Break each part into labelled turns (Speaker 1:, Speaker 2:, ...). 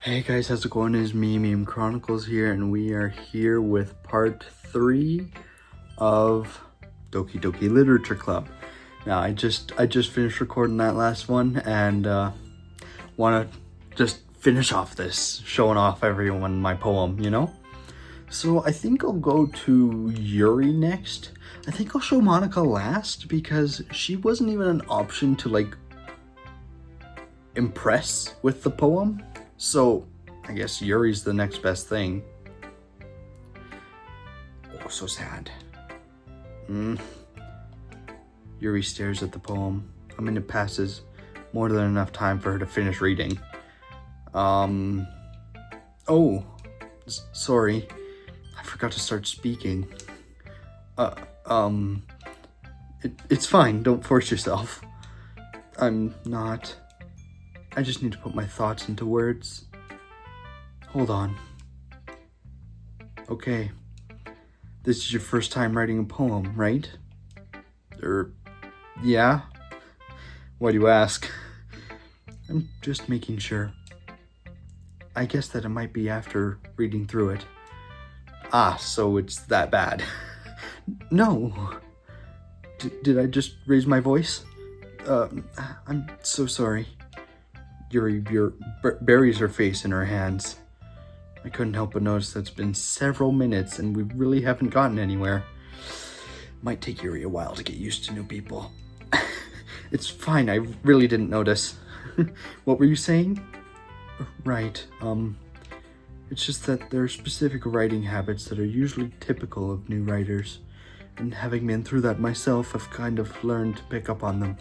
Speaker 1: Hey guys, how's it going? It's me, Chronicles here, and we are here with part 3 of Doki Doki Literature Club. Now, I just finished recording that last one, and want to just finish off this, showing off everyone my poem, you know? So I think I'll go to Yuri next. I think I'll show Monika last, because she wasn't even an option to, like, impress with the poem. So, I guess Yuri's the next best thing. Oh, so sad. Yuri stares at the poem. I mean, it passes more than enough time for her to finish reading. Sorry. I forgot to start speaking. It's fine. Don't force yourself. I'm not. I just need to put my thoughts into words. Hold on. Okay. This is your first time writing a poem, right? Yeah? Why do you ask? I'm just making sure. I guess that it might be after reading through it. Ah, so it's that bad. No. Did I just raise my voice? I'm so sorry. Yuri buries her face in her hands. I couldn't help but notice that it's been several minutes and we really haven't gotten anywhere. Might take Yuri a while to get used to new people. It's fine, I really didn't notice. What were you saying? Right, it's just that there are specific writing habits that are usually typical of new writers. And having been through that myself, I've kind of learned to pick up on them.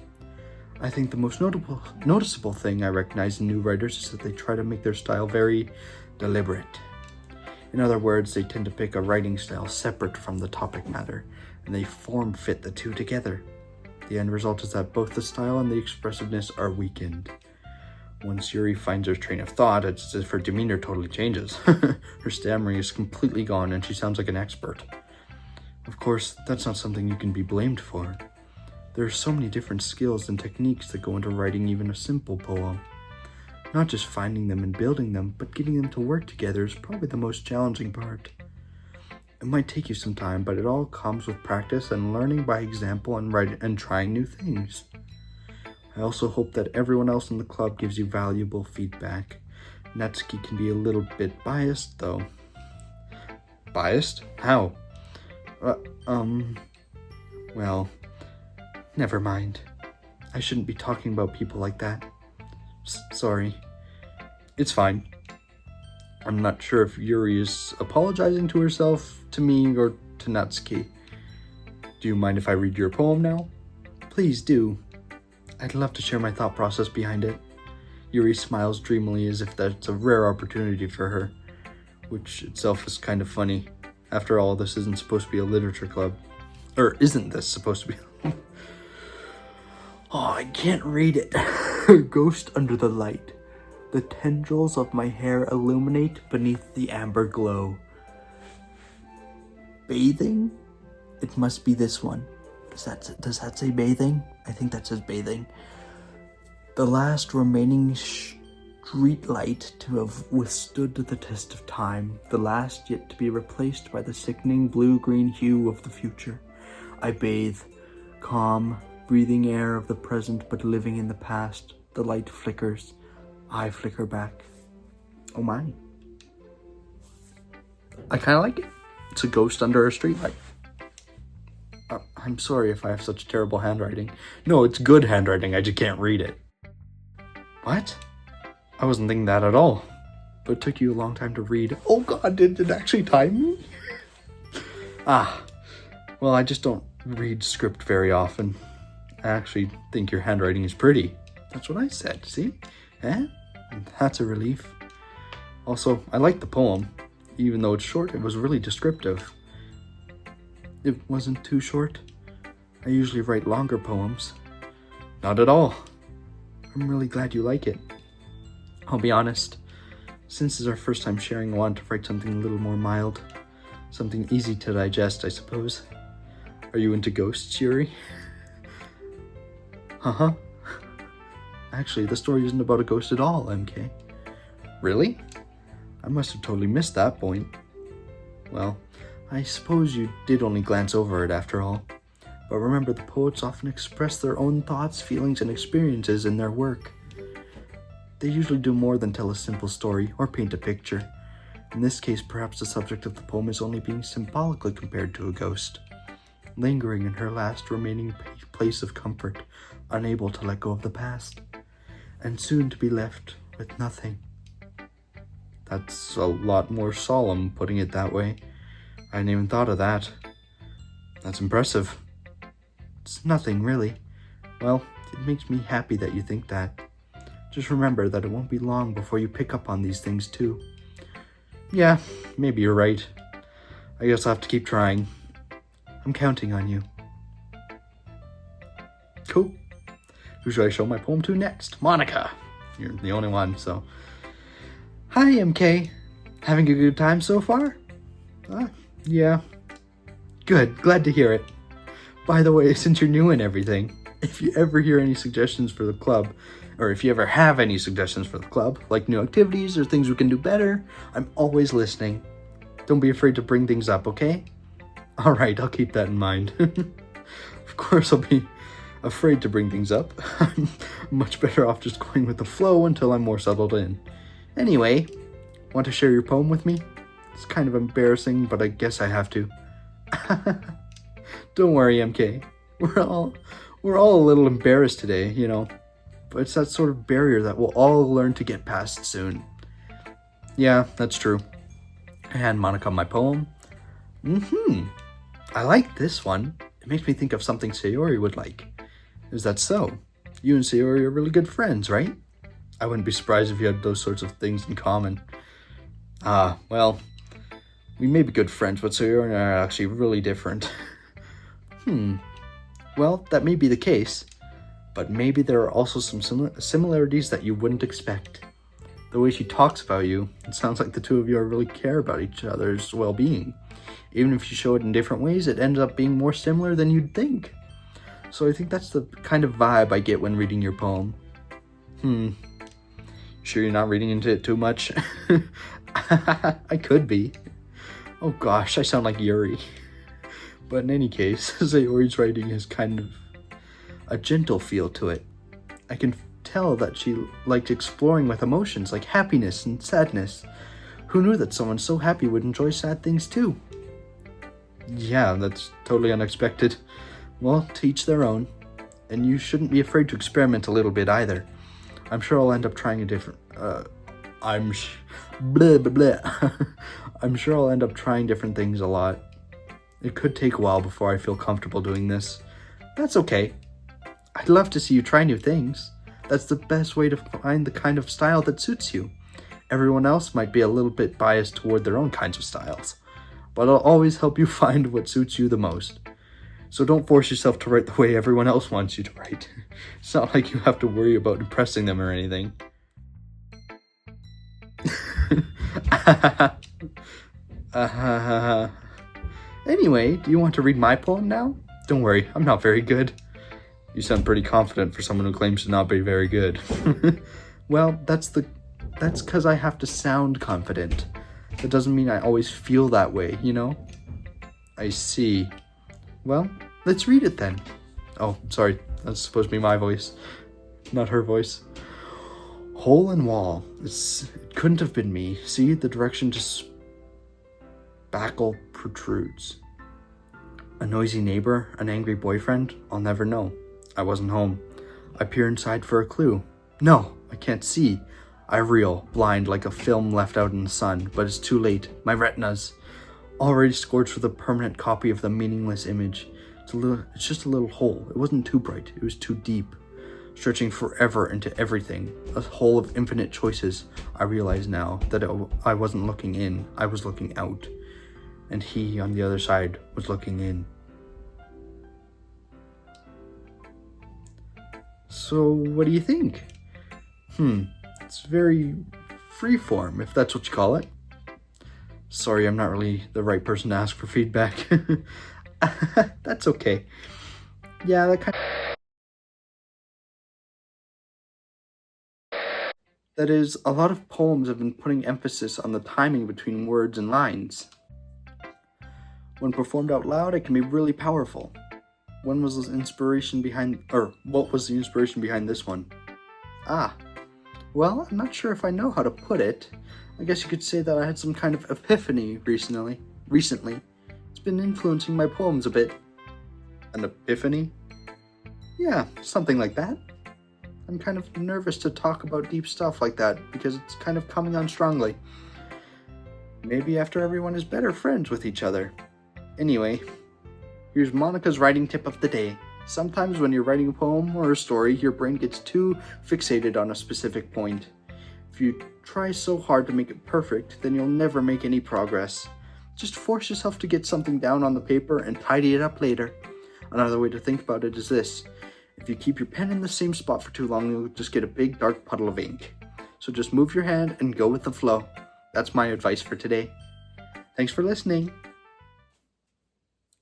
Speaker 1: I think the most noticeable thing I recognize in new writers is that they try to make their style very deliberate. In other words, they tend to pick a writing style separate from the topic matter, and they form fit the two together. The end result is that both the style and the expressiveness are weakened. Once Yuri finds her train of thought, it's as if her demeanor totally changes. Her stammering is completely gone and she sounds like an expert. Of course, that's not something you can be blamed for. There are so many different skills and techniques that go into writing even a simple poem. Not just finding them and building them, but getting them to work together is probably the most challenging part. It might take you some time, but it all comes with practice and learning by example and trying new things. I also hope that everyone else in the club gives you valuable feedback. Natsuki can be a little bit biased, though. Biased? How? Well, never mind. I shouldn't be talking about people like that. Sorry. It's fine. I'm not sure if Yuri is apologizing to herself, to me, or to Natsuki. Do you mind if I read your poem now? Please do. I'd love to share my thought process behind it. Yuri smiles dreamily as if that's a rare opportunity for her, which itself is kind of funny. After all, this isn't supposed to be a literature club. Or isn't this supposed to be? Oh, I can't read it. Ghost under the light. The tendrils of my hair illuminate beneath the amber glow. Bathing? It must be this one. Does that say bathing? I think that says bathing. The last remaining street light to have withstood the test of time. The last yet to be replaced by the sickening blue-green hue of the future. I bathe, calm, breathing air of the present but living in the past. The light flickers. I flicker back. Oh my. I kind of like it. It's a ghost under a streetlight. I'm sorry if I have such terrible handwriting. No, it's good handwriting, I just can't read it. What? I wasn't thinking that at all. But it took you a long time to read. Oh god, did it actually time me? Well, I just don't read script very often. I actually think your handwriting is pretty. That's what I said, see? Eh? That's a relief. Also, I like the poem. Even though it's short, it was really descriptive. It wasn't too short. I usually write longer poems. Not at all. I'm really glad you like it. I'll be honest. Since this is our first time sharing, I wanted to write something a little more mild. Something easy to digest, I suppose. Are you into ghosts, Yuri? Actually, the story isn't about a ghost at all, MK. Really? I must have totally missed that point. Well, I suppose you did only glance over it after all. But remember, the poets often express their own thoughts, feelings, and experiences in their work. They usually do more than tell a simple story or paint a picture. In this case, perhaps the subject of the poem is only being symbolically compared to a ghost, lingering in her last remaining place of comfort, unable to let go of the past, and soon to be left with nothing. That's a lot more solemn, putting it that way. I hadn't even thought of that. That's impressive. It's nothing, really. Well, it makes me happy that you think that. Just remember that it won't be long before you pick up on these things too. Yeah, maybe you're right. I guess I'll have to keep trying. I'm counting on you. Cool. Who should I show my poem to next? Monika. You're the only one, so. Hi, MK. Having a good time so far? Yeah. Good, glad to hear it. By the way, since you're new and everything, if you ever hear any suggestions for the club, or if you ever have any suggestions for the club, like new activities or things we can do better, I'm always listening. Don't be afraid to bring things up, okay? Alright, I'll keep that in mind. Of course I'll be afraid to bring things up. I'm much better off just going with the flow until I'm more settled in. Anyway, want to share your poem with me? It's kind of embarrassing, but I guess I have to. Don't worry, MK. We're all a little embarrassed today, you know. But it's that sort of barrier that we'll all learn to get past soon. Yeah, that's true. I hand Monika my poem. I like this one. It makes me think of something Sayori would like. Is that so? You and Sayori are really good friends, right? I wouldn't be surprised if you had those sorts of things in common. Well, we may be good friends, but Sayori and I are actually really different. Well, that may be the case, but maybe there are also some similarities that you wouldn't expect. The way she talks about you, it sounds like the two of you really care about each other's well-being. Even if you show it in different ways, it ends up being more similar than you'd think. So I think that's the kind of vibe I get when reading your poem. Sure you're not reading into it too much? I could be. Oh gosh, I sound like Yuri. But in any case, Sayori's writing has kind of a gentle feel to it. I can tell that she liked exploring with emotions like happiness and sadness. Who knew that someone so happy would enjoy sad things too? Yeah, that's totally unexpected. Well, to each their own. And you shouldn't be afraid to experiment a little bit either. I'm sure I'll end up trying a different... I'm sure I'll end up trying different things a lot. It could take a while before I feel comfortable doing this. That's okay. I'd love to see you try new things. That's the best way to find the kind of style that suits you. Everyone else might be a little bit biased toward their own kinds of styles, but I'll always help you find what suits you the most. So don't force yourself to write the way everyone else wants you to write. It's not like you have to worry about impressing them or anything. Anyway, do you want to read my poem now? Don't worry, I'm not very good. You sound pretty confident for someone who claims to not be very good. Well, that's because I have to sound confident. That doesn't mean I always feel that way, you know? I see. Well, let's read it then. Oh, sorry, that's supposed to be my voice, not her voice. Hole in wall. It couldn't have been me. See, the direction just spackle protrudes. A noisy neighbor, an angry boyfriend, I'll never know. I wasn't home. I peer inside for a clue. No, I can't see. I reel, blind like a film left out in the sun, but it's too late. My retinas, already scorched with a permanent copy of the meaningless image. It's just a little hole. It wasn't too bright. It was too deep, stretching forever into everything. A hole of infinite choices. I realize now that I wasn't looking in. I was looking out. And he, on the other side, was looking in. So, what do you think? It's very freeform, if that's what you call it. Sorry, I'm not really the right person to ask for feedback. That's okay. Yeah, That is, a lot of poems have been putting emphasis on the timing between words and lines. When performed out loud, it can be really powerful. What was the inspiration behind this one? Well, I'm not sure if I know how to put it. I guess you could say that I had some kind of epiphany recently. It's been influencing my poems a bit. An epiphany? Yeah, something like that. I'm kind of nervous to talk about deep stuff like that because it's kind of coming on strongly. Maybe after everyone is better friends with each other. Anyway, here's Monika's writing tip of the day. Sometimes when you're writing a poem or a story, your brain gets too fixated on a specific point. If you try so hard to make it perfect, then you'll never make any progress. Just force yourself to get something down on the paper and tidy it up later. Another way to think about it is this. If you keep your pen in the same spot for too long, you'll just get a big dark puddle of ink. So just move your hand and go with the flow. That's my advice for today. Thanks for listening.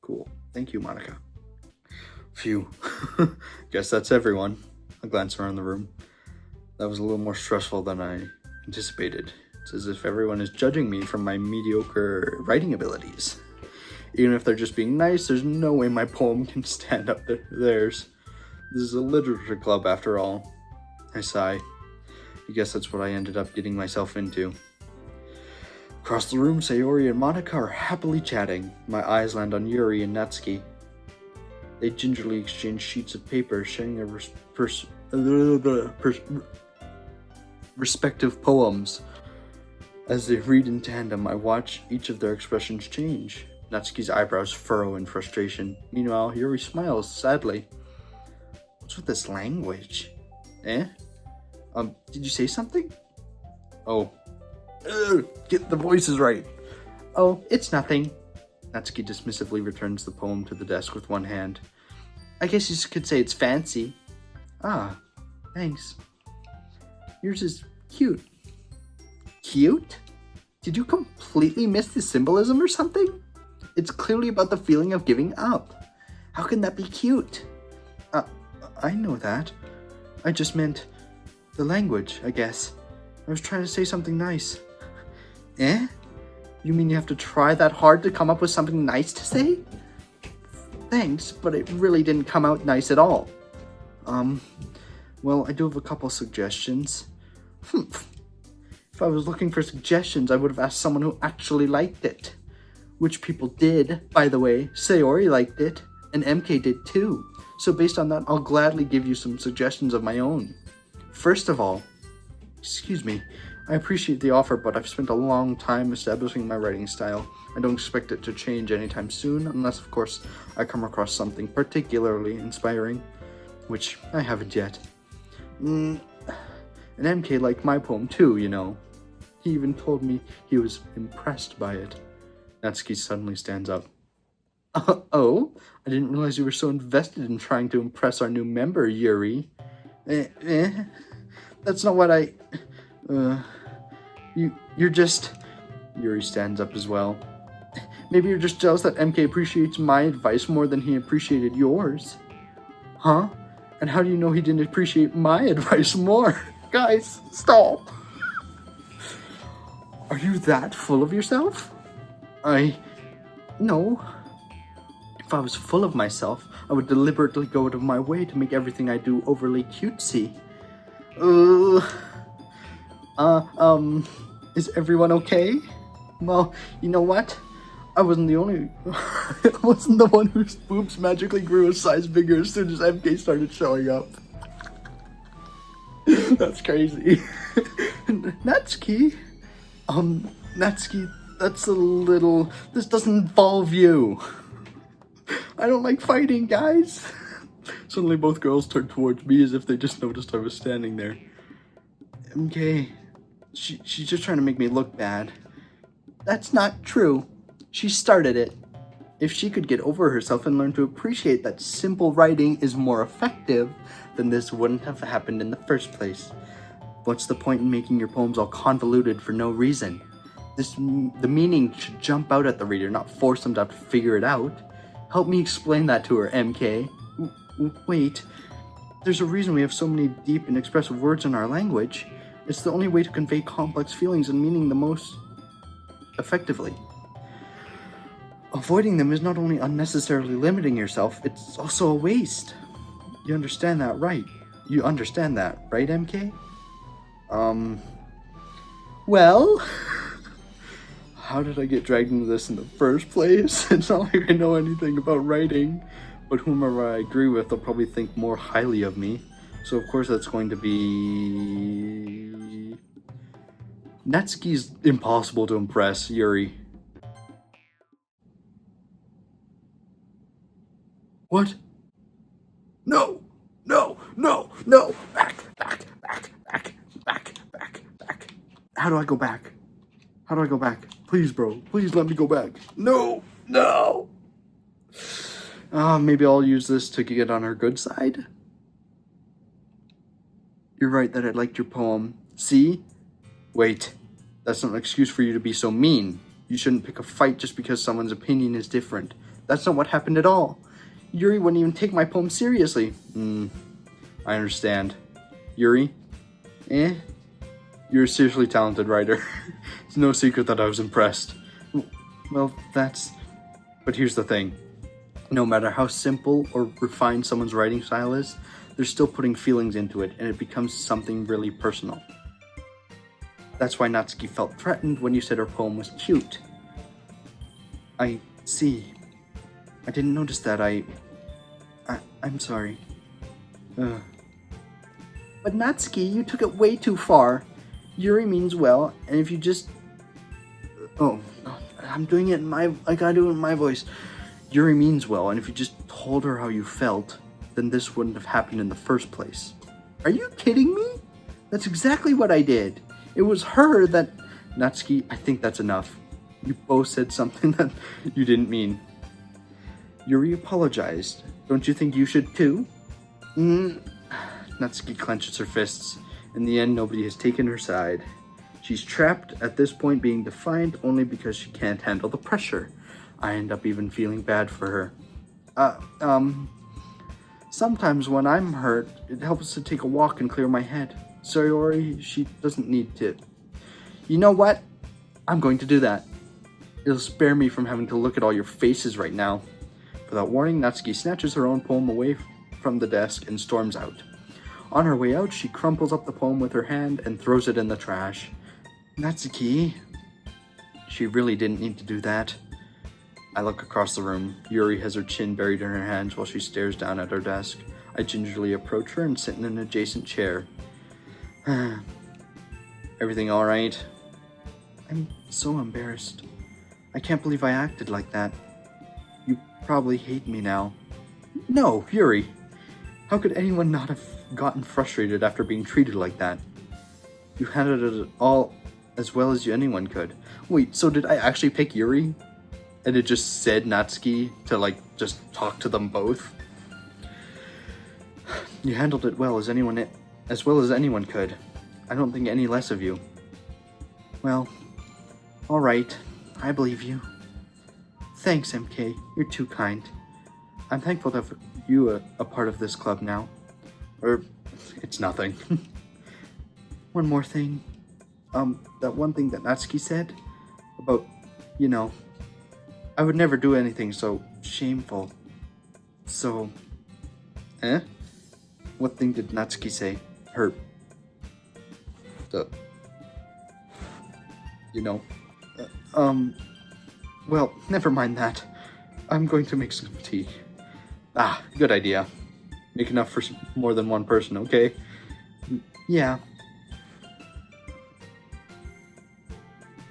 Speaker 1: Cool. Thank you, Monika. Phew. Guess that's everyone. I glance around the room. That was a little more stressful than I anticipated. It's as if everyone is judging me from my mediocre writing abilities. Even if they're just being nice, there's no way my poem can stand up to theirs. This is a literature club after all. I sigh. I guess that's what I ended up getting myself into. Across the room, Sayori and Monika are happily chatting. My eyes land on Yuri and Natsuki. They gingerly exchange sheets of paper, sharing their respective poems. As they read in tandem, I watch each of their expressions change. Natsuki's eyebrows furrow in frustration. Meanwhile, Yuri smiles sadly. What's with this language? Did you say something? Oh. Get the voices right. Oh, it's nothing. Natsuki dismissively returns the poem to the desk with one hand. I guess you could say it's fancy. Ah, thanks. Yours is cute. Cute? Did you completely miss the symbolism or something? It's clearly about the feeling of giving up. How can that be cute? I know that. I just meant the language, I guess. I was trying to say something nice. You mean you have to try that hard to come up with something nice to say? Thanks, but it really didn't come out nice at all. Well, I do have a couple suggestions. If I was looking for suggestions, I would have asked someone who actually liked it. Which people did, by the way. Sayori liked it, and MK did too. So based on that, I'll gladly give you some suggestions of my own. First of all, excuse me, I appreciate the offer, but I've spent a long time establishing my writing style. I don't expect it to change anytime soon, unless, of course, I come across something particularly inspiring, which I haven't yet. And MK liked my poem too, you know. He even told me he was impressed by it. Natsuki suddenly stands up. Oh? I didn't realize you were so invested in trying to impress our new member, Yuri. That's not what I... You're just... Yuri stands up as well. Maybe you're just jealous that MK appreciates my advice more than he appreciated yours. Huh? And how do you know he didn't appreciate my advice more? Guys, stop. Are you that full of yourself? No. If I was full of myself, I would deliberately go out of my way to make everything I do overly cutesy. Is everyone okay? Well, you know what? I wasn't the one whose boobs magically grew a size bigger as soon as MK started showing up. That's crazy. Natsuki? Natsuki, that's a little... This doesn't involve you. I don't like fighting, guys. Suddenly both girls turned towards me as if they just noticed I was standing there. MK, she's just trying to make me look bad. That's not true. She started it. If she could get over herself and learn to appreciate that simple writing is more effective, then this wouldn't have happened in the first place. What's the point in making your poems all convoluted for no reason? The meaning should jump out at the reader, not force them to have to figure it out. Help me explain that to her, MK. Wait, there's a reason we have so many deep and expressive words in our language. It's the only way to convey complex feelings and meaning the most effectively. Avoiding them is not only unnecessarily limiting yourself, it's also a waste. You understand that, right? You understand that, right, MK? Well, how did I get dragged into this in the first place? It's not like I know anything about writing, but whomever I agree with, they'll probably think more highly of me. So of course that's going to be... Natsuki's impossible to impress, Yuri. What? No! No! No! No! Back! Back! Back! Back! Back! Back! Back! How do I go back? How do I go back? Please, bro. Please let me go back. No! No! Maybe I'll use this to get on her good side? You're right that I liked your poem. See? Wait. That's not an excuse for you to be so mean. You shouldn't pick a fight just because someone's opinion is different. That's not what happened at all. Yuri wouldn't even take my poem seriously. I understand. Yuri? You're a seriously talented writer. It's no secret that I was impressed. Well, but here's the thing. No matter how simple or refined someone's writing style is, they're still putting feelings into it, and it becomes something really personal. That's why Natsuki felt threatened when you said her poem was cute. I see. I didn't notice that. I'm sorry. But Natsuki, you took it way too far. Yuri means well, and if you just... Oh, I'm doing it I gotta do it in my voice. Yuri means well, and if you just told her how you felt, then this wouldn't have happened in the first place. Are you kidding me? That's exactly what I did. It was her that... Natsuki, I think that's enough. You both said something that you didn't mean. Yuri apologized. Don't you think you should too? Natsuki clenches her fists. In the end, nobody has taken her side. She's trapped at this point, being defiant only because she can't handle the pressure. I end up even feeling bad for her. Sometimes when I'm hurt, it helps to take a walk and clear my head. Sayori, she doesn't need to. You know what? I'm going to do that. It'll spare me from having to look at all your faces right now. Without warning, Natsuki snatches her own poem away from the desk and storms out. On her way out, she crumples up the poem with her hand and throws it in the trash. Natsuki, she really didn't need to do that. I look across the room. Yuri has her chin buried in her hands while she stares down at her desk. I gingerly approach her and sit in an adjacent chair. Everything all right? I'm so embarrassed. I can't believe I acted like that. You probably hate me now. No, Yuri. How could anyone not have gotten frustrated after being treated like that? You handled it all as well as anyone could. Wait, so did I actually pick Yuri? And it just said Natsuki to just talk to them both? You handled it well as anyone could. I don't think any less of you. Well, all right. I believe you. Thanks, MK. You're too kind. I'm thankful to have you a part of this club now. It's nothing. One more thing. That one thing that Natsuki said about, I would never do anything so shameful. So, What thing did Natsuki say? Well, never mind that. I'm going to make some tea. Good idea. Make enough for more than one person, okay? Yeah.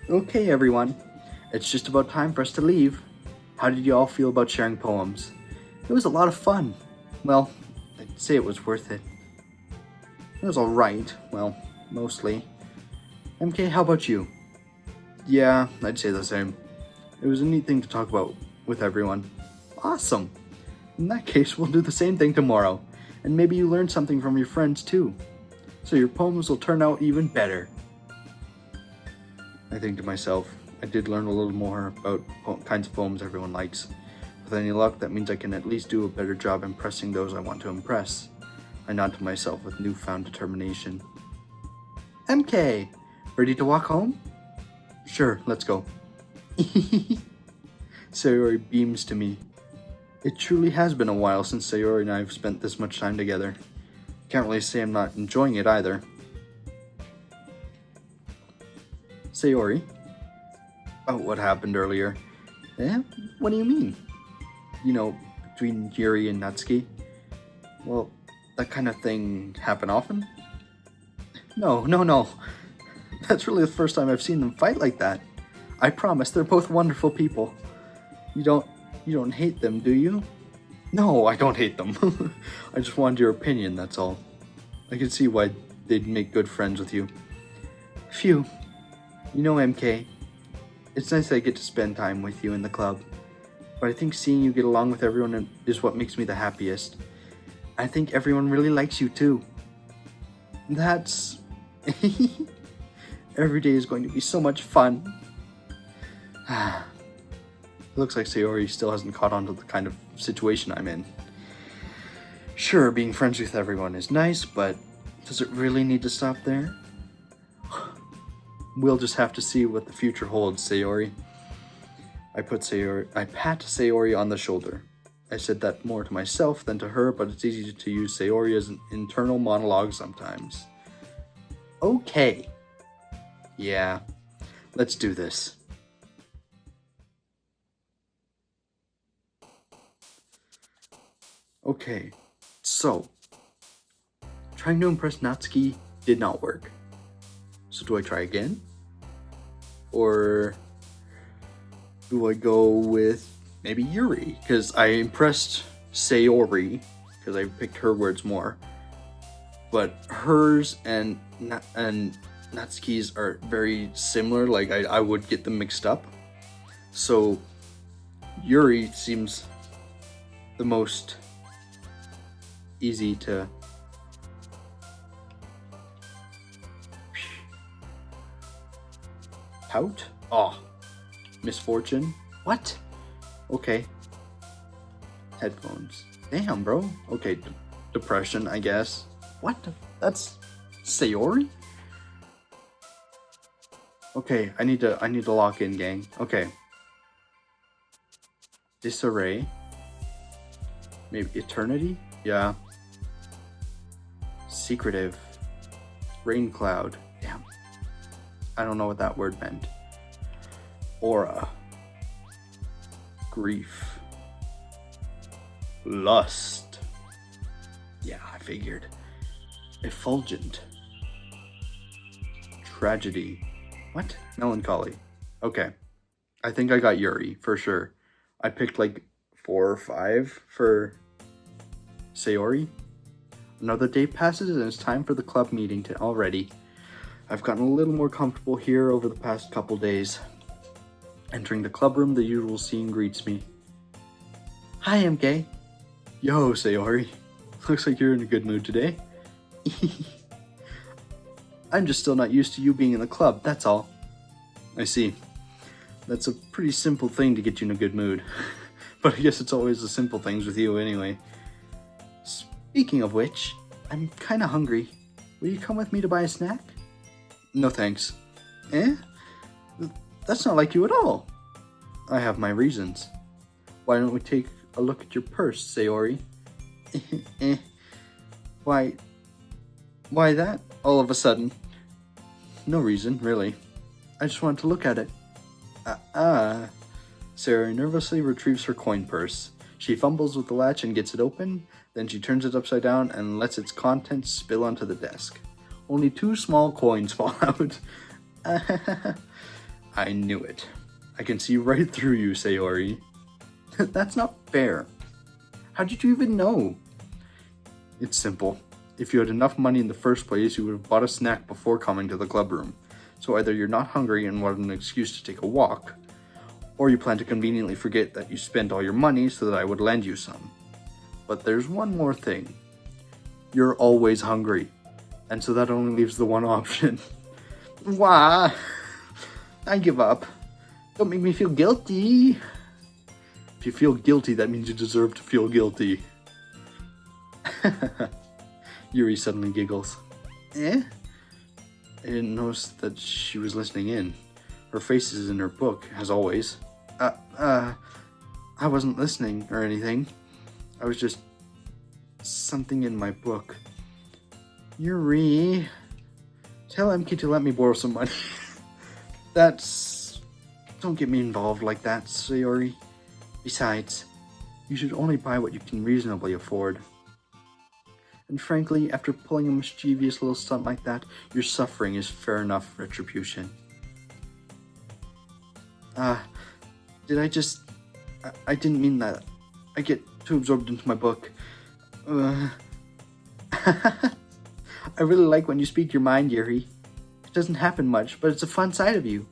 Speaker 1: Okay, everyone. It's just about time for us to leave. How did you all feel about sharing poems? It was a lot of fun. Well, I'd say it was worth it. It was alright. Well, mostly. MK, how about you? Yeah, I'd say the same. It was a neat thing to talk about with everyone. Awesome! In that case, we'll do the same thing tomorrow. And maybe you learned something from your friends too. So your poems will turn out even better. I think to myself, I did learn a little more about kinds of poems everyone likes. With any luck, that means I can at least do a better job impressing those I want to impress. I nod to myself with newfound determination. MK, ready to walk home? Sure, let's go. Sayori beams to me. It truly has been a while since Sayori and I have spent this much time together. Can't really say I'm not enjoying it either. Sayori? About what happened earlier. Eh? What do you mean? You know, between Yuri and Natsuki? Well, that kind of thing happen often? No. That's really the first time I've seen them fight like that. I promise, they're both wonderful people. You don't hate them, do you? No, I don't hate them. I just wanted your opinion, that's all. I can see why they'd make good friends with you. Phew. You know, MK, it's nice that I get to spend time with you in the club. But I think seeing you get along with everyone is what makes me the happiest. I think everyone really likes you too. That's... Every day is going to be so much fun. It looks like Sayori still hasn't caught on to the kind of situation I'm in. Sure, being friends with everyone is nice, but does it really need to stop there? We'll just have to see what the future holds, Sayori. I pat Sayori on the shoulder. I said that more to myself than to her, but it's easy to use Sayori as an internal monologue sometimes. Okay. Yeah, let's do this. Okay, so, trying to impress Natsuki did not work. So do I try again? Or do I go with maybe Yuri? Because I impressed Sayori, because I picked her words more. But hers and Natsuki's are very similar, like I would get them mixed up. So Yuri seems the most easy to... Pout? Oh, misfortune? What? Okay. Headphones. Damn, bro. Okay, depression, I guess. What? That's Sayori? Okay, I need to lock in, gang. Okay. Disarray. Maybe eternity? Yeah. Secretive. Rain cloud. Damn. I don't know what that word meant. Aura. Grief. Lust. Yeah, I figured. Effulgent. Tragedy. What? Melancholy. Okay. I think I got Yuri, for sure. I picked like 4 or 5 for Sayori. Another day passes and it's time for the club meeting already. I've gotten a little more comfortable here over the past couple days. Entering the club room, the usual scene greets me. Hi, MK. Yo, Sayori. Looks like you're in a good mood today. I'm just still not used to you being in the club, that's all. I see. That's a pretty simple thing to get you in a good mood. But I guess it's always the simple things with you anyway. Speaking of which, I'm kinda hungry. Will you come with me to buy a snack? No thanks. Eh? That's not like you at all. I have my reasons. Why don't we take a look at your purse, Sayori? Why that, all of a sudden? No reason, really. I just wanted to look at it. Sayori nervously retrieves her coin purse. She fumbles with the latch and gets it open, then she turns it upside down and lets its contents spill onto the desk. Only 2 small coins fall out. I knew it. I can see right through you, Sayori. That's not fair. How did you even know? It's simple. If you had enough money in the first place, you would have bought a snack before coming to the club room. So either you're not hungry and want an excuse to take a walk, or you plan to conveniently forget that you spent all your money so that I would lend you some. But there's one more thing. You're always hungry, and so that only leaves the one option. Why? I give up. Don't make me feel guilty. If you feel guilty, that means you deserve to feel guilty. Yuri suddenly giggles. Eh? I didn't notice that she was listening in. Her face is in her book, as always. I wasn't listening or anything. I was just... something in my book. Yuri, tell MK to let me borrow some money. That's... Don't get me involved like that, sayori. Besides, you should only buy what you can reasonably afford. And frankly, after pulling a mischievous little stunt like that, your suffering is fair enough retribution. Did I just... I didn't mean that. I get too absorbed into my book. I really like when you speak your mind, Yuri. It doesn't happen much, but it's a fun side of you.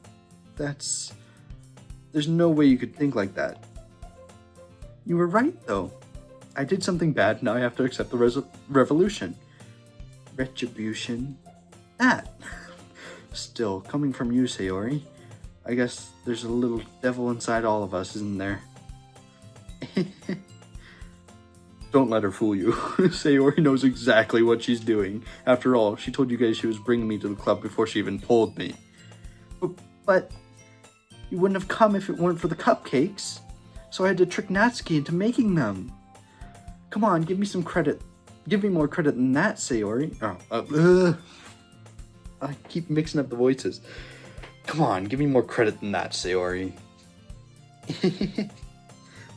Speaker 1: There's no way you could think like that. You were right, though. I did something bad, now I have to accept the revolution. Retribution? That. Still, coming from you, Sayori, I guess there's a little devil inside all of us, isn't there? Don't let her fool you. Sayori knows exactly what she's doing. After all, she told you guys she was bringing me to the club before she even told me. But you wouldn't have come if it weren't for the cupcakes. So I had to trick Natsuki into making them. Come on, give me some credit. Give me more credit than that, Sayori. I keep mixing up the voices. Come on, give me more credit than that, Sayori.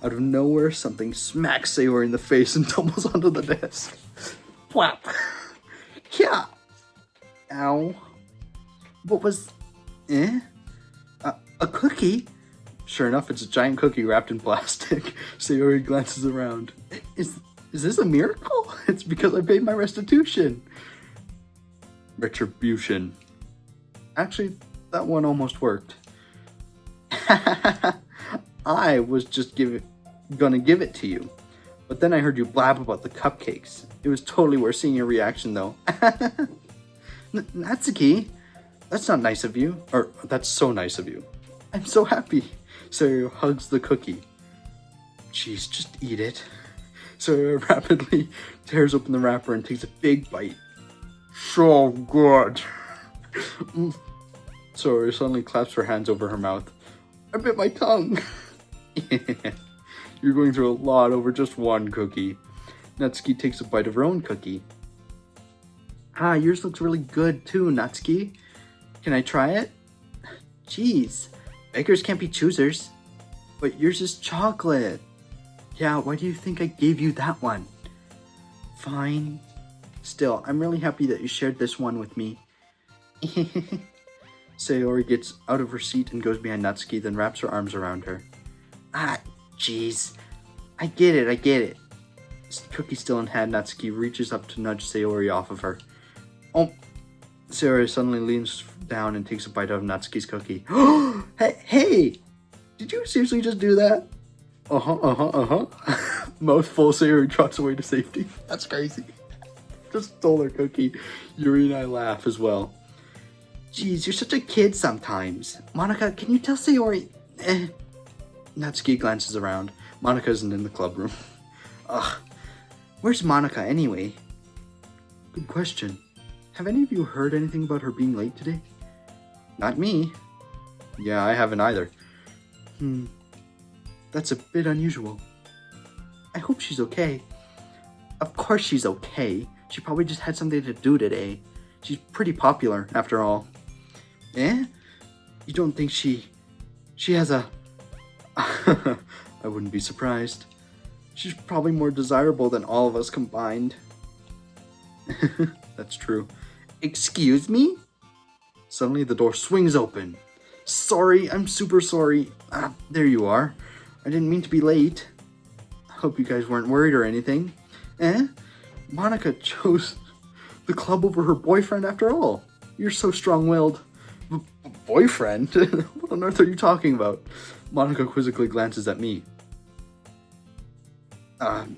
Speaker 1: Out of nowhere, something smacks Sayori in the face and tumbles onto the desk. Plop! Yeah! Ow. What was... A cookie? Sure enough, it's a giant cookie wrapped in plastic. Sayori glances around. Is this a miracle? It's because I paid my restitution. Retribution. Actually, that one almost worked. I was just gonna give it to you. But then I heard you blab about the cupcakes. It was totally worth seeing your reaction, though. Natsuki, that's not nice of you. Or, that's so nice of you. I'm so happy. Sayori hugs the cookie. Jeez, just eat it. Sayori rapidly tears open the wrapper and takes a big bite. So good. Sayori suddenly claps her hands over her mouth. I bit my tongue. You're going through a lot over just one cookie. Natsuki takes a bite of her own cookie. Yours looks really good too, Natsuki. Can I try it? Jeez, beggars can't be choosers. But yours is chocolate. Yeah, why do you think I gave you that one? Fine. Still, I'm really happy that you shared this one with me. Sayori gets out of her seat and goes behind Natsuki, then wraps her arms around her. Jeez. I get it. Cookie still in hand, Natsuki reaches up to nudge Sayori off of her. Oh! Sayori suddenly leans down and takes a bite out of Natsuki's cookie. Hey! Did you seriously just do that? Mouth full, Sayori trots away to safety. That's crazy. Just stole her cookie. Yuri and I laugh as well. Jeez, you're such a kid sometimes. Monika, can you tell Sayori... Natsuki glances around. Monika isn't in the club room. Where's Monika anyway? Good question. Have any of you heard anything about her being late today? Not me. Yeah, I haven't either. That's a bit unusual. I hope she's okay. Of course she's okay. She probably just had something to do today. She's pretty popular, after all. You don't think she has a... I wouldn't be surprised. She's probably more desirable than all of us combined. That's true. Excuse me? Suddenly the door swings open. Sorry, I'm super sorry. There you are. I didn't mean to be late. I hope you guys weren't worried or anything. Monika chose the club over her boyfriend after all. You're so strong-willed. Boyfriend? What on earth are you talking about? Monika quizzically glances at me.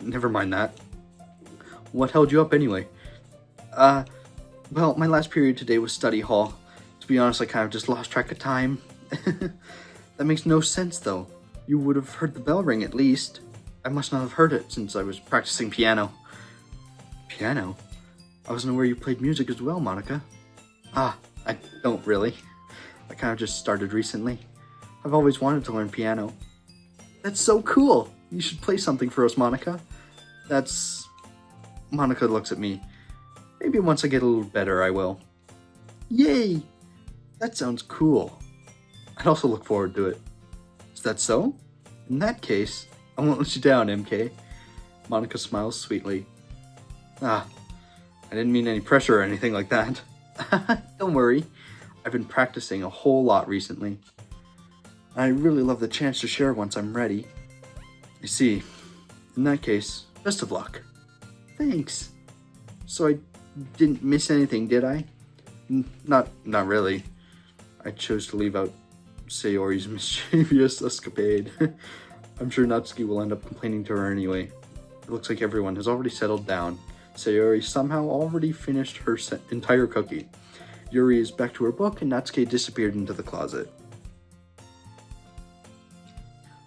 Speaker 1: Never mind that. What held you up anyway? Well, my last period today was study hall. To be honest, I kind of just lost track of time. That makes no sense, though. You would have heard the bell ring at least. I must not have heard it since I was practicing piano. Piano? I wasn't aware you played music as well, Monika. I don't really. I kind of just started recently. I've always wanted to learn piano. That's so cool! You should play something for us, Monika. Monika looks at me. Maybe once I get a little better, I will. Yay! That sounds cool. I'd also look forward to it. Is that so? In that case, I won't let you down, MK. Monika smiles sweetly. I didn't mean any pressure or anything like that. Don't worry. I've been practicing a whole lot recently. I really love the chance to share once I'm ready. I see. In that case, best of luck. Thanks. So I didn't miss anything, did I? Not really. I chose to leave out Sayori's mischievous escapade. I'm sure Natsuki will end up complaining to her anyway. It looks like everyone has already settled down. Sayori somehow already finished her entire cookie. Yuri is back to her book and Natsuki disappeared into the closet.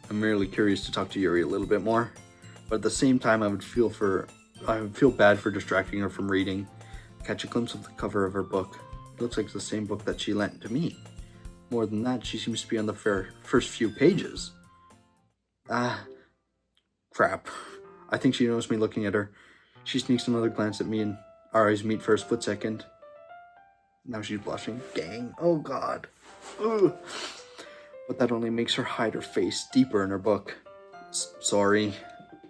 Speaker 1: I'm merely curious to talk to Yuri a little bit more, but at the same time I would feel bad for distracting her from reading. I catch a glimpse of the cover of her book. It looks like the same book that she lent to me. More than that, she seems to be on the first few pages. Crap. I think she knows me looking at her. She sneaks another glance at me and our eyes meet for a split second. Now she's blushing. Dang. Oh god. Ugh. But that only makes her hide her face deeper in her book. Sorry.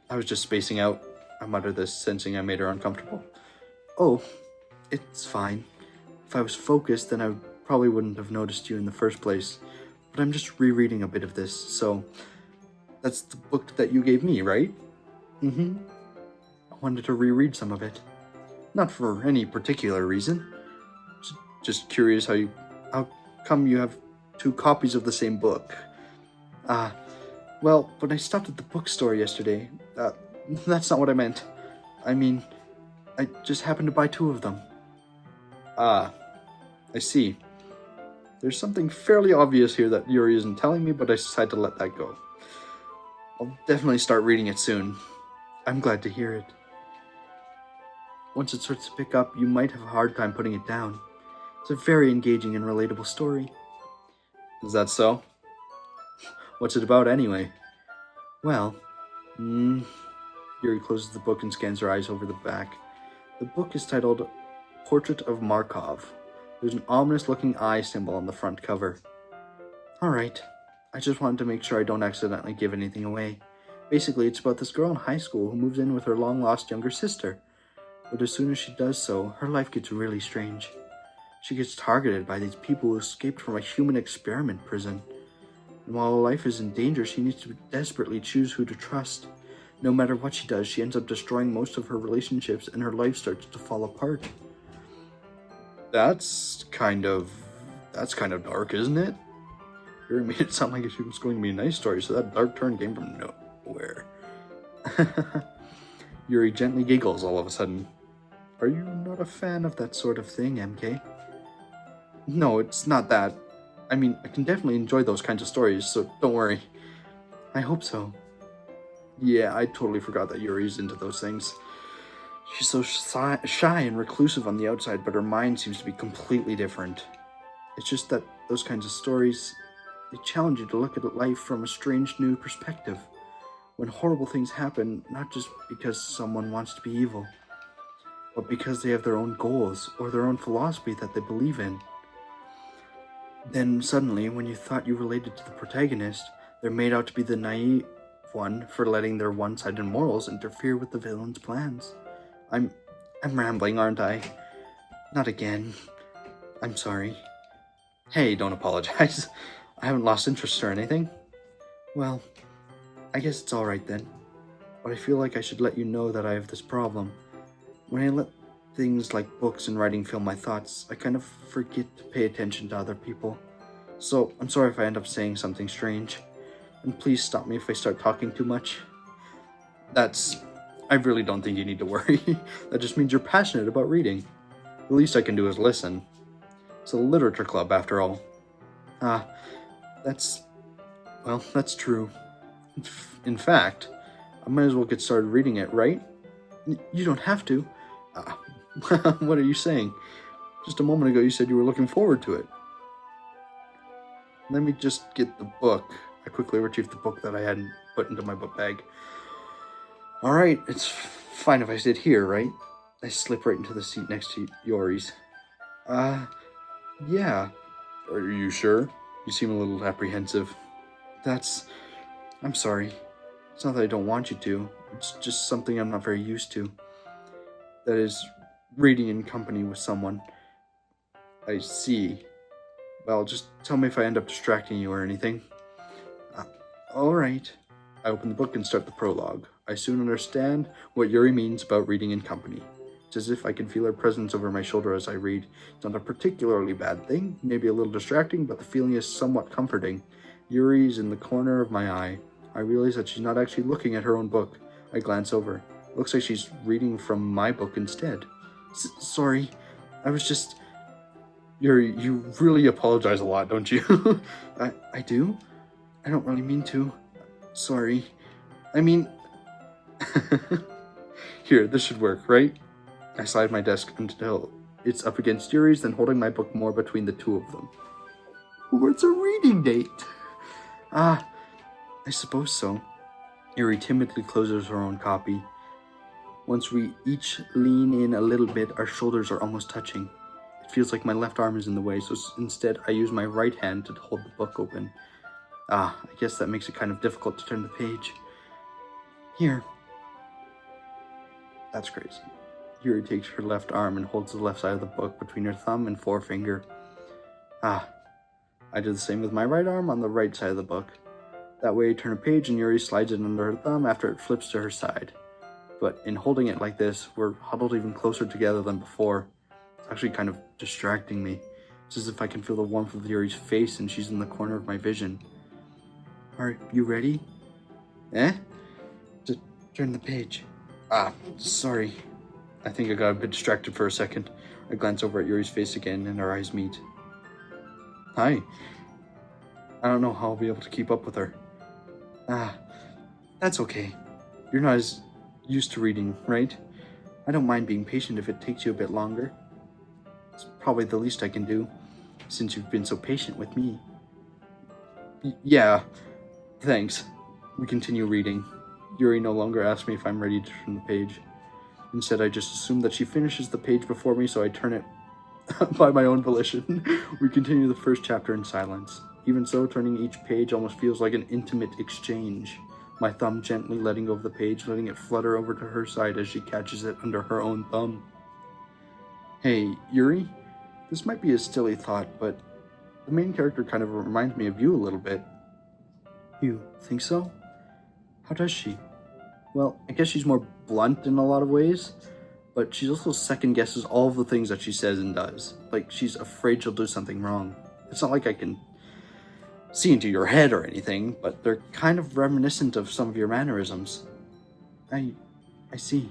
Speaker 1: I was just spacing out. I muttered this, sensing I made her uncomfortable. Oh, it's fine. If I was focused, then I probably wouldn't have noticed you in the first place. But I'm just rereading a bit of this, so... That's the book that you gave me, right? Mm-hmm. I wanted to reread some of it. Not for any particular reason. Just curious how come you have 2 copies of the same book? Well, when I stopped at the bookstore yesterday, that's not what I meant. I mean, I just happened to buy 2 of them. I see. There's something fairly obvious here that Yuri isn't telling me, but I decided to let that go. I'll definitely start reading it soon. I'm glad to hear it. Once it starts to pick up, you might have a hard time putting it down. It's a very engaging and relatable story. Is that so? What's it about anyway? Well, Yuri closes the book and scans her eyes over the back. The book is titled Portrait of Markov. There's an ominous-looking eye symbol on the front cover. Alright, I just wanted to make sure I don't accidentally give anything away. Basically, it's about this girl in high school who moves in with her long-lost younger sister. But as soon as she does so, her life gets really strange. She gets targeted by these people who escaped from a human experiment prison. And while her life is in danger, she needs to desperately choose who to trust. No matter what she does, she ends up destroying most of her relationships and her life starts to fall apart. That's kind of dark, isn't it? Yuri made it sound like it was going to be a nice story, so that dark turn came from nowhere. Yuri gently giggles all of a sudden. Are you not a fan of that sort of thing, MK? No, it's not that. I mean, I can definitely enjoy those kinds of stories, so don't worry. I hope so. Yeah, I totally forgot that Yuri's into those things. She's so shy and reclusive on the outside, but her mind seems to be completely different. It's just that those kinds of stories, they challenge you to look at life from a strange new perspective. When horrible things happen, not just because someone wants to be evil, but because they have their own goals or their own philosophy that they believe in. Then suddenly, when you thought you related to the protagonist, they're made out to be the naive one for letting their one-sided morals interfere with the villain's plans. I'm rambling, aren't I? Not again. I'm sorry. Hey, don't apologize. I haven't lost interest or anything. Well, I guess it's alright then. But I feel like I should let you know that I have this problem. When I let things like books and writing fill my thoughts, I kind of forget to pay attention to other people. So I'm sorry if I end up saying something strange. And please stop me if I start talking too much. I really don't think you need to worry. That just means you're passionate about reading. The least I can do is listen. It's a literature club after all. That's true. In fact, I might as well get started reading it, right? You don't have to. What are you saying? Just a moment ago you said you were looking forward to it. Let me just get the book. I quickly retrieved the book that I hadn't put into my book bag. Alright, it's fine if I sit here, right? I slip right into the seat next to Yuri's. Yeah. Are you sure? You seem a little apprehensive. I'm sorry. It's not that I don't want you to. It's just something I'm not very used to. That is, reading in company with someone. I see. Well, just tell me if I end up distracting you or anything. Alright. I open the book and start the prologue. I soon understand what Yuri means about reading in company. It's as if I can feel her presence over my shoulder as I read. It's not a particularly bad thing, maybe a little distracting, but the feeling is somewhat comforting. Yuri's in the corner of my eye. I realize that she's not actually looking at her own book. I glance over. It looks like she's reading from my book instead. Sorry, I was just... Yuri, you really apologize a lot, don't you? I do? I don't really mean to. Sorry. I mean... Here, this should work, right? I slide my desk until it's up against Yuri's, then holding my book more between the two of them. What's a reading date? I suppose so. Yuri timidly closes her own copy. Once we each lean in a little bit, our shoulders are almost touching. It feels like my left arm is in the way, so instead I use my right hand to hold the book open. I guess that makes it kind of difficult to turn the page. Here. That's crazy. Yuri takes her left arm and holds the left side of the book between her thumb and forefinger. I do the same with my right arm on the right side of the book. That way I turn a page and Yuri slides it under her thumb after it flips to her side. But in holding it like this, we're huddled even closer together than before. It's actually kind of distracting me. It's as if I can feel the warmth of Yuri's face and she's in the corner of my vision. Are you ready? Just turn the page. Sorry. I think I got a bit distracted for a second. I glance over at Yuri's face again and our eyes meet. Hi. I don't know how I'll be able to keep up with her. That's okay. You're not as used to reading, right? I don't mind being patient if it takes you a bit longer. It's probably the least I can do, since you've been so patient with me. Yeah, thanks. We continue reading. Yuri no longer asks me if I'm ready to turn the page. Instead, I just assume that she finishes the page before me, so I turn it by my own volition. We continue the first chapter in silence. Even so, turning each page almost feels like an intimate exchange. My thumb gently letting go of the page, letting it flutter over to her side as she catches it under her own thumb. Hey, Yuri? This might be a silly thought, but the main character kind of reminds me of you a little bit. You think so? How does she? Well, I guess she's more blunt in a lot of ways, but she also second guesses all of the things that she says and does. Like, she's afraid she'll do something wrong. It's not like I can see into your head or anything, but they're kind of reminiscent of some of your mannerisms. I see.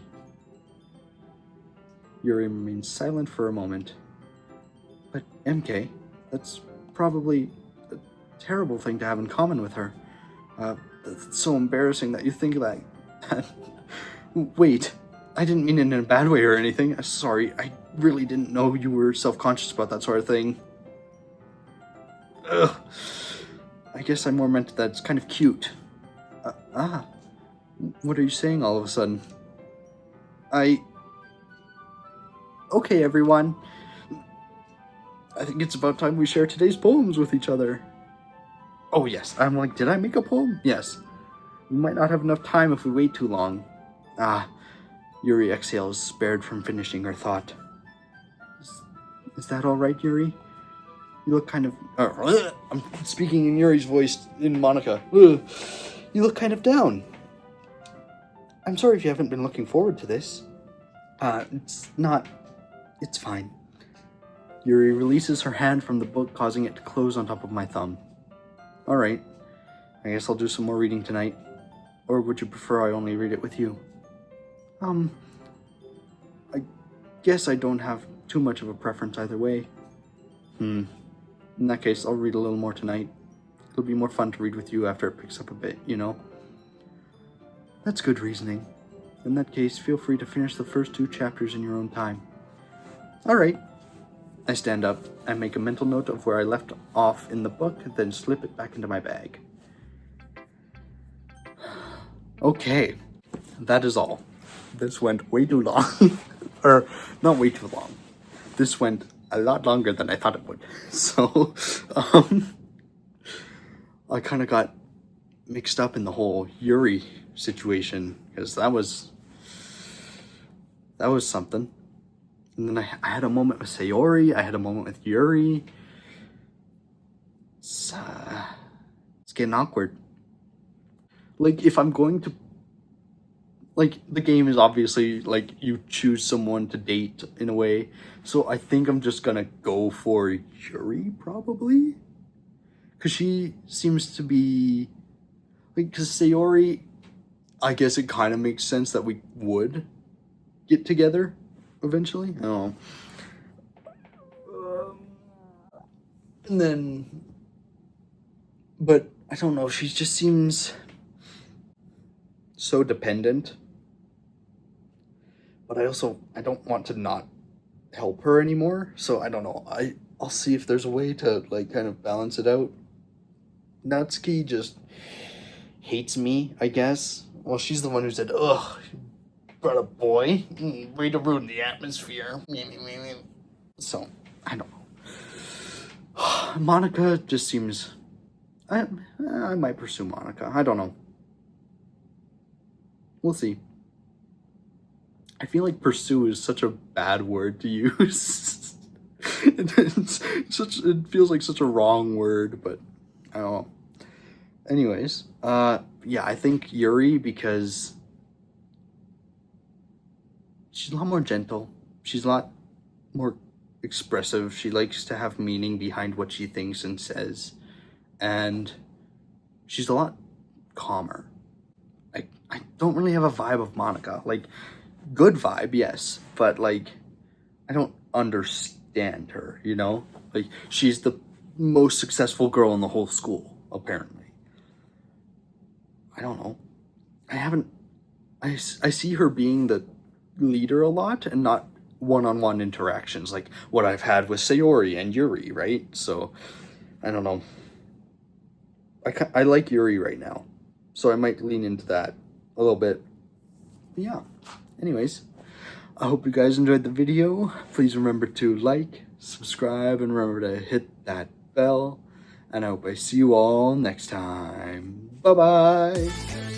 Speaker 1: Yuri remains silent for a moment. But MK, that's probably a terrible thing to have in common with her. It's so embarrassing that you think that. Wait, I didn't mean it in a bad way or anything. Sorry, I really didn't know you were self-conscious about that sort of thing. Ugh. I guess I more meant that it's kind of cute. What are you saying all of a sudden? Okay, everyone. I think it's about time we share today's poems with each other. Oh yes, I'm like, did I make a poem? Yes. We might not have enough time if we wait too long. Yuri exhales, spared from finishing her thought. Is that all right, Yuri? You look kind of... I'm speaking in Yuri's voice, in monika. You look kind of down. I'm sorry if you haven't been looking forward to this. It's fine. Yuri releases her hand from the book, causing it to close on top of my thumb. Alright, I guess I'll do some more reading tonight. Or would you prefer I only read it with you? I guess I don't have too much of a preference either way. In that case, I'll read a little more tonight. It'll be more fun to read with you after it picks up a bit, you know? That's good reasoning. In that case, feel free to finish the first 2 chapters in your own time. Alright. I stand up and make a mental note of where I left off in the book, then slip it back into my bag. Okay, that is all. This went way too long. Or, not way too long. This went a lot longer than I thought it would. So, I kind of got mixed up in the whole Yuri situation, because that was something. And then I had a moment with Sayori, I had a moment with Yuri. It's getting awkward. Like, if I'm going to, like, the game is obviously, like, you choose someone to date in a way. So I think I'm just gonna go for Yuri, probably. Because she seems to be, like, because Sayori, I guess it kind of makes sense that we would get together eventually. I don't know. And then, but I don't know, she just seems so dependent. But I don't want to not help her anymore. So I don't know. I'll see if there's a way to, like, kind of balance it out. Natsuki just hates me, I guess. Well, she's the one who said, ugh, brought a boy. Way to ruin the atmosphere. So, I don't know. Monika just seems... I might pursue Monika. I don't know. We'll see. I feel like pursue is such a bad word to use. It feels like such a wrong word, but I don't know. Anyways, yeah, I think Yuri, because she's a lot more gentle. She's a lot more expressive. She likes to have meaning behind what she thinks and says. And she's a lot calmer. I don't really have a vibe of Monika. Like, good vibe, yes, but, like, I don't understand her, you know? Like, she's the most successful girl in the whole school, apparently. I don't know. I see her being the leader a lot and not one-on-one interactions like what I've had with Sayori and Yuri, right? So, I don't know. I like Yuri right now, so I might lean into that a little bit. But yeah, anyways, I hope you guys enjoyed the video. Please remember to like, subscribe, and remember to hit that bell. And I hope I see you all next time. Bye-bye.